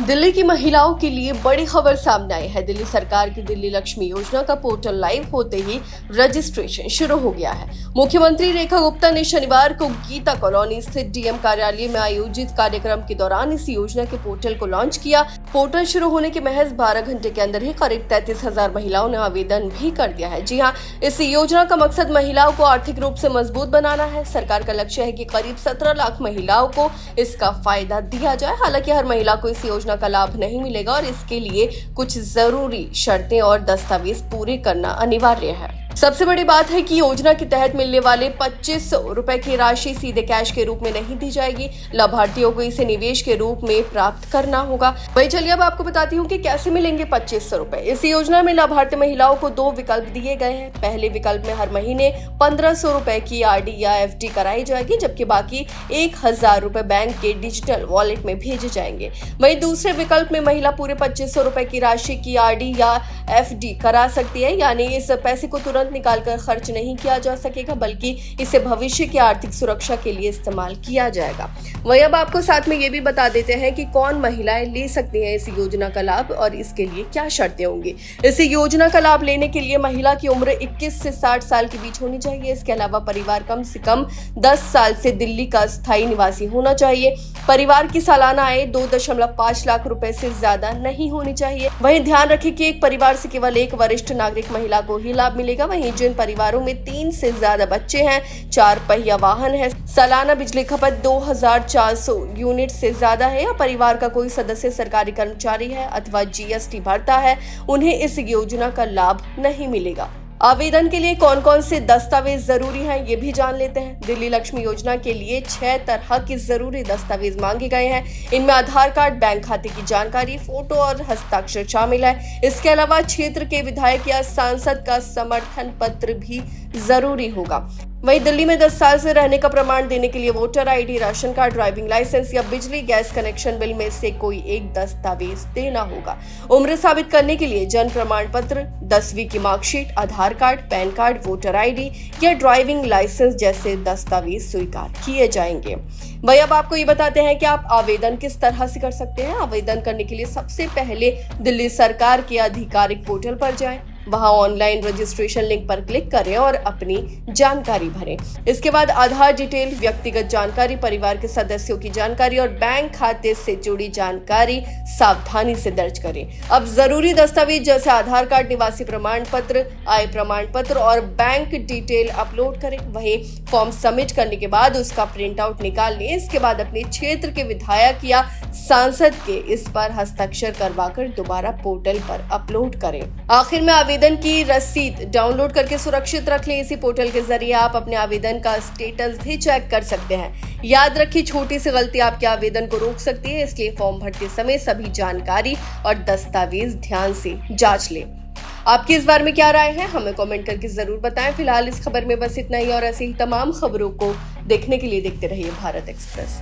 दिल्ली की महिलाओं के लिए बड़ी खबर सामने आई है। दिल्ली सरकार की दिल्ली लक्ष्मी योजना का पोर्टल लाइव होते ही रजिस्ट्रेशन शुरू हो गया है। मुख्यमंत्री रेखा गुप्ता ने शनिवार को गीता कॉलोनी स्थित डीएम कार्यालय में आयोजित कार्यक्रम के दौरान इस योजना के पोर्टल को लॉन्च किया। पोर्टल शुरू होने के महज 12 घंटे के अंदर ही करीब 33,000 महिलाओं ने आवेदन भी कर दिया है। जी हाँ, इस योजना का मकसद महिलाओं को आर्थिक रूप से मजबूत बनाना है। सरकार का लक्ष्य है कि करीब 17 लाख महिलाओं को इसका फायदा दिया जाए। हालांकि हर महिला को इस योजना का लाभ नहीं मिलेगा और इसके लिए कुछ जरूरी शर्तें और दस्तावेज पूरे करना अनिवार्य है। सबसे बड़ी बात है कि योजना के तहत मिलने वाले 2500 रुपए की राशि सीधे कैश के रूप में नहीं दी जाएगी। लाभार्थियों को इसे निवेश के रूप में प्राप्त करना होगा। वही चलिए अब आपको बताती हूँ कि कैसे मिलेंगे 2500 रुपए। इस योजना में लाभार्थी महिलाओं को 2 विकल्प दिए गए हैं। पहले विकल्प में हर महीने 1500 रुपए की आरडी या एफडी कराई जाएगी, जबकि बाकी 1000 रुपए बैंक के डिजिटल वॉलेट में भेजे जाएंगे। वहीं दूसरे विकल्प में महिला पूरे 2500 रुपए की राशि की आरडी या एफडी करा सकती है, यानी इस पैसे को तुरंत निकालकर खर्च नहीं किया जा सकेगा, बल्कि इसे भविष्य की आर्थिक सुरक्षा के लिए इस्तेमाल किया जाएगा। वहीं अब आपको साथ में ये भी बता देते हैं कि कौन महिलाएं ले सकती हैं इस योजना का लाभ और इसके लिए क्या शर्तें होंगी। इस योजना का लाभ लेने के लिए महिला की उम्र 21 से 60 साल के बीच होनी चाहिए। इसके अलावा परिवार कम से कम 10 साल से दिल्ली का स्थायी निवासी होना चाहिए। परिवार की सालाना आय 2.5 लाख रुपए से ज्यादा नहीं होनी चाहिए। वहीं ध्यान रखें कि एक परिवार से केवल एक वरिष्ठ नागरिक महिला को ही लाभ मिलेगा। वहीं जिन परिवारों में 3 से ज्यादा बच्चे हैं, 4 पहिया वाहन है, सालाना बिजली खपत 2400 यूनिट से ज्यादा है या परिवार का कोई सदस्य सरकारी कर्मचारी है अथवा जीएसटी भरता है, उन्हें इस योजना का लाभ नहीं मिलेगा। आवेदन के लिए कौन कौन से दस्तावेज जरूरी हैं ये भी जान लेते हैं। दिल्ली लक्ष्मी योजना के लिए 6 तरह के जरूरी दस्तावेज मांगे गए हैं। इनमें आधार कार्ड, बैंक खाते की जानकारी, फोटो और हस्ताक्षर शामिल है। इसके अलावा क्षेत्र के विधायक या सांसद का समर्थन पत्र भी जरूरी होगा। वहीं दिल्ली में 10 साल से रहने का प्रमाण देने के लिए voter ID, ration card, driving licence या बिजली गैस कनेक्शन बिल में से कोई एक दस्तावेज देना होगा। उम्र साबित करने के लिए जन्म प्रमाण पत्र, 10वीं की marksheet, Aadhaar card, PAN card, voter ID या ड्राइविंग लाइसेंस जैसे दस्तावेज स्वीकार किए जाएंगे। वही अब आपको ये बताते हैं कि आप आवेदन किस तरह से कर सकते हैं। आवेदन करने के लिए सबसे पहले दिल्ली सरकार के आधिकारिक पोर्टल पर जाएं। वहां ऑनलाइन रजिस्ट्रेशन लिंक पर क्लिक करें और अपनी जानकारी भरें। इसके बाद आधार डिटेल, व्यक्तिगत जानकारी, परिवार के सदस्यों की जानकारी और बैंक खाते से जुड़ी जानकारी सावधानी से दर्ज करें। अब जरूरी दस्तावेज जैसे आधार कार्ड, निवासी प्रमाण पत्र, आय प्रमाण पत्र और बैंक डिटेल अपलोड करें। वहीं फॉर्म सबमिट करने के बाद उसका प्रिंट आउट निकाल लें। इसके बाद अपने क्षेत्र के विधायक या सांसद के इस पर हस्ताक्षर करवाकर दोबारा पोर्टल पर अपलोड करें। आखिर में आवेदन की रसीद डाउनलोड करके सुरक्षित रख लें। इसी पोर्टल के जरिए आप अपने आवेदन का स्टेटस भी चेक कर सकते हैं। याद रखिए, छोटी सी गलती आपके आवेदन को रोक सकती है, इसलिए फॉर्म भरते समय सभी जानकारी और दस्तावेज ध्यान से जांच लें। आपकी इस बारे में क्या राय है, हमें कमेंट करके जरूर बताएं। फिलहाल इस खबर में बस इतना ही और ऐसे ही तमाम खबरों को देखने के लिए देखते रहिए भारत एक्सप्रेस।